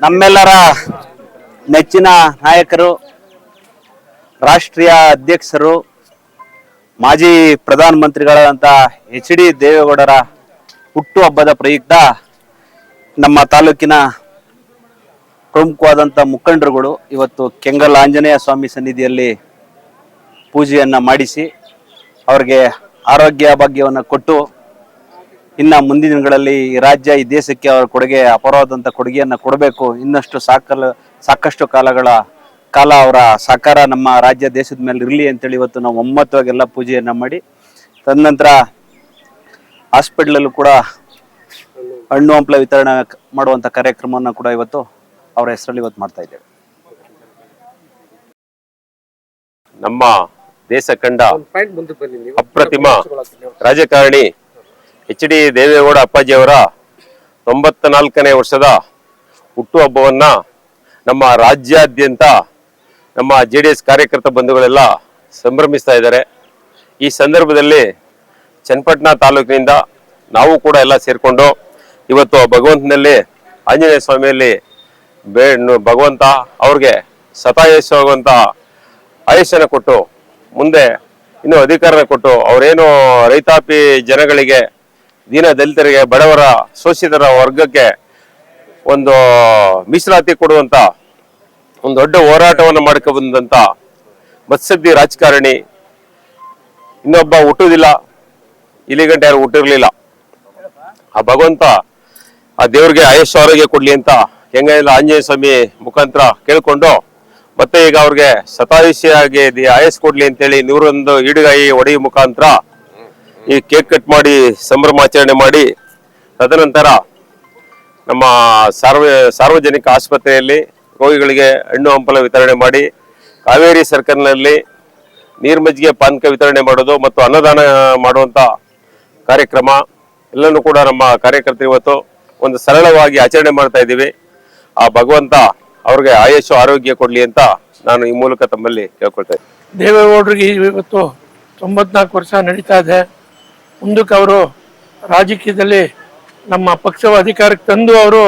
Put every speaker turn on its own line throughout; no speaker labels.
ನಮ್ಮೆಲ್ಲರ ನೆಚ್ಚಿನ ನಾಯಕರು, ರಾಷ್ಟ್ರೀಯ ಅಧ್ಯಕ್ಷರು, ಮಾಜಿ ಪ್ರಧಾನಮಂತ್ರಿಗಳಾದಂಥ HD ದೇವೇಗೌಡರ ಹುಟ್ಟುಹಬ್ಬದ ಪ್ರಯುಕ್ತ ನಮ್ಮ ತಾಲೂಕಿನ ಪ್ರಮುಖವಾದಂಥ ಮುಖಂಡರುಗಳು ಇವತ್ತು ಕೆಂಗಲ್ ಆಂಜನೇಯ ಸ್ವಾಮಿ ಸನ್ನಿಧಿಯಲ್ಲಿ ಪೂಜೆಯನ್ನು ಮಾಡಿಸಿ ಅವರಿಗೆ ಆರೋಗ್ಯ ಭಾಗ್ಯವನ್ನು ಕೊಟ್ಟು ಇನ್ನು ಮುಂದಿನ ದಿನಗಳಲ್ಲಿ ಈ ರಾಜ್ಯ ಈ ದೇಶಕ್ಕೆ ಅವರ ಕೊಡುಗೆ ಅಪಾರವಾದಂಥ ಕೊಡುಗೆಯನ್ನು ಕೊಡಬೇಕು. ಇನ್ನಷ್ಟು ಸಾಕಷ್ಟು ಕಾಲ ಅವರ ಸಹಕಾರ ನಮ್ಮ ರಾಜ್ಯ ದೇಶದ ಮೇಲೆ ಇರಲಿ ಅಂತೇಳಿ ಇವತ್ತು ನಾವು ಒಮ್ಮತವಾಗೆಲ್ಲ ಪೂಜೆಯನ್ನು ಮಾಡಿ ತದನಂತರ ಹಾಸ್ಪಿಟ್ಲಲ್ಲೂ ಕೂಡ ಹಣ್ಣು ಹಂಪಲ ವಿತರಣೆ ಮಾಡುವಂಥ ಕಾರ್ಯಕ್ರಮವನ್ನು ಕೂಡ ಇವತ್ತು ಅವರ ಹೆಸರಲ್ಲಿ ಇವತ್ತು ಮಾಡ್ತಾ ಇದ್ದೇವೆ.
ನಮ್ಮ ದೇಶ ಕಂಡ ಅಪ್ರತಿಮ ರಾಜಕಾರಣಿ HD ದೇವೇಗೌಡ ಅಪ್ಪಾಜಿಯವರ 94ನೇ ವರ್ಷದ ಹುಟ್ಟುಹಬ್ಬವನ್ನ ನಮ್ಮ ರಾಜ್ಯಾದ್ಯಂತ ನಮ್ಮ JDS ಕಾರ್ಯಕರ್ತ ಬಂಧುಗಳೆಲ್ಲ ಸಂಭ್ರಮಿಸ್ತಾ ಇದ್ದಾರೆ. ಈ ಸಂದರ್ಭದಲ್ಲಿ ಚನ್ನಪಟ್ಟಣ ತಾಲೂಕಿನಿಂದ ನಾವು ಕೂಡ ಎಲ್ಲ ಸೇರಿಕೊಂಡು ಇವತ್ತು ಭಗವಂತನಲ್ಲಿ ಆಂಜನೇಯ ಸ್ವಾಮಿಯಲ್ಲಿ ಭಗವಂತ ಅವ್ರಿಗೆ ಶತಾಯುಷವಾಗುವಂಥ ಆಯುಷ್ಯನ ಕೊಟ್ಟು ಮುಂದೆ ಇನ್ನೂ ಅಧಿಕಾರನ ಕೊಟ್ಟು ಅವರೇನು ರೈತಾಪಿ ಜನಗಳಿಗೆ, ದೀನ ದಲಿತರಿಗೆ, ಬಡವರ ಶೋಷಿತರ ವರ್ಗಕ್ಕೆ ಒಂದು ಮೀಸಲಾತಿ ಕೊಡುವಂತ ಒಂದು ದೊಡ್ಡ ಹೋರಾಟವನ್ನು ಮಾಡ್ಕೊ ಬಂದಂತ ಮತ್ಸದ್ದಿ ರಾಜಕಾರಣಿ ಇನ್ನೊಬ್ಬ ಹುಟ್ಟುವುದಿಲ್ಲ, ಇಲ್ಲಿ ಗಂಟೆ ಯಾರು ಹುಟ್ಟಿರ್ಲಿಲ್ಲ. ಆ ಭಗವಂತ ಆ ದೇವ್ರಿಗೆ ಆಯುಷ್ ಆರೋಗ್ಯ ಕೊಡ್ಲಿ ಅಂತ ಹೆಂಗೆಲ್ಲ ಆಂಜನೇಯ ಸ್ವಾಮಿ ಮುಖಾಂತರ ಕೇಳ್ಕೊಂಡು ಮತ್ತೆ ಈಗ ಅವ್ರಿಗೆ ಶತಾಯುಷಿಯಾಗಿ ಆಯಸ್ ಕೊಡ್ಲಿ ಅಂತೇಳಿ 101 ಈಡುಗಾಯಿ ಒಡೆಯುವ ಮುಖಾಂತರ ಈ ಕೇಕ್ ಕಟ್ ಮಾಡಿ ಸಂಭ್ರಮಾಚರಣೆ ಮಾಡಿ ತದನಂತರ ನಮ್ಮ ಸಾರ್ವಜನಿಕ ಆಸ್ಪತ್ರೆಯಲ್ಲಿ ರೋಗಿಗಳಿಗೆ ಹಣ್ಣು ಹಂಪಲ ವಿತರಣೆ ಮಾಡಿ ಕಾವೇರಿ ಸರ್ಕಲ್ನಲ್ಲಿ ನೀರ್ಮಜ್ಜಿಗೆ ಪಾನಕ ವಿತರಣೆ ಮಾಡೋದು ಮತ್ತು ಅನ್ನದಾನ ಮಾಡುವಂತ ಕಾರ್ಯಕ್ರಮ ಎಲ್ಲನೂ ಕೂಡ ನಮ್ಮ ಕಾರ್ಯಕರ್ತರು ಇವತ್ತು ಒಂದು ಸರಳವಾಗಿ ಆಚರಣೆ ಮಾಡ್ತಾ ಇದ್ದೀವಿ. ಆ ಭಗವಂತ ಅವ್ರಿಗೆ ಆಯುಷ್ ಆರೋಗ್ಯ ಕೊಡ್ಲಿ ಅಂತ ನಾನು ಈ ಮೂಲಕ ತಮ್ಮಲ್ಲಿ ಕೇಳ್ಕೊಳ್ತಾ ಇದ್ದೀನಿ.
ದೇವೇಗೌಡರಿಗೆ ಇವತ್ತು 94 ವರ್ಷ ನಡೀತಾ ಇದೆ. ಮುಂದಕ್ಕೆ ಅವರು ರಾಜಕೀಯದಲ್ಲಿ ನಮ್ಮ ಪಕ್ಷವ ಅಧಿಕಾರಕ್ಕೆ ತಂದು ಅವರು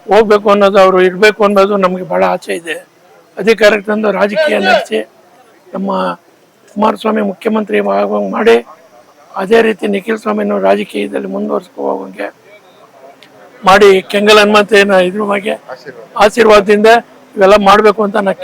ಹೋಗ್ಬೇಕು ಅನ್ನೋದು, ಅವರು ಇರಬೇಕು ಅನ್ನೋದು ನಮಗೆ ಬಹಳ ಆಸೆ ಇದೆ. ಅಧಿಕಾರಕ್ಕೆ ತಂದು ರಾಜಕೀಯ ನಡೆಸಿ ನಮ್ಮ ಕುಮಾರಸ್ವಾಮಿ ಮುಖ್ಯಮಂತ್ರಿ ಆಗುವಂಗೆ ಮಾಡಿ ಅದೇ ರೀತಿ ನಿಖಿಲ್ ಸ್ವಾಮಿನೂ ರಾಜಕೀಯದಲ್ಲಿ ಮುಂದುವರ್ಸ್ಕೊ ಹೋಗೋಂಗೆ ಮಾಡಿ ಕೆಂಗಲ್ ಹನುಮಂತನ ಇದ್ರ ಬಗ್ಗೆ ಆಶೀರ್ವಾದದಿಂದ ಇವೆಲ್ಲ ಮಾಡಬೇಕು ಅಂತ ನಾನು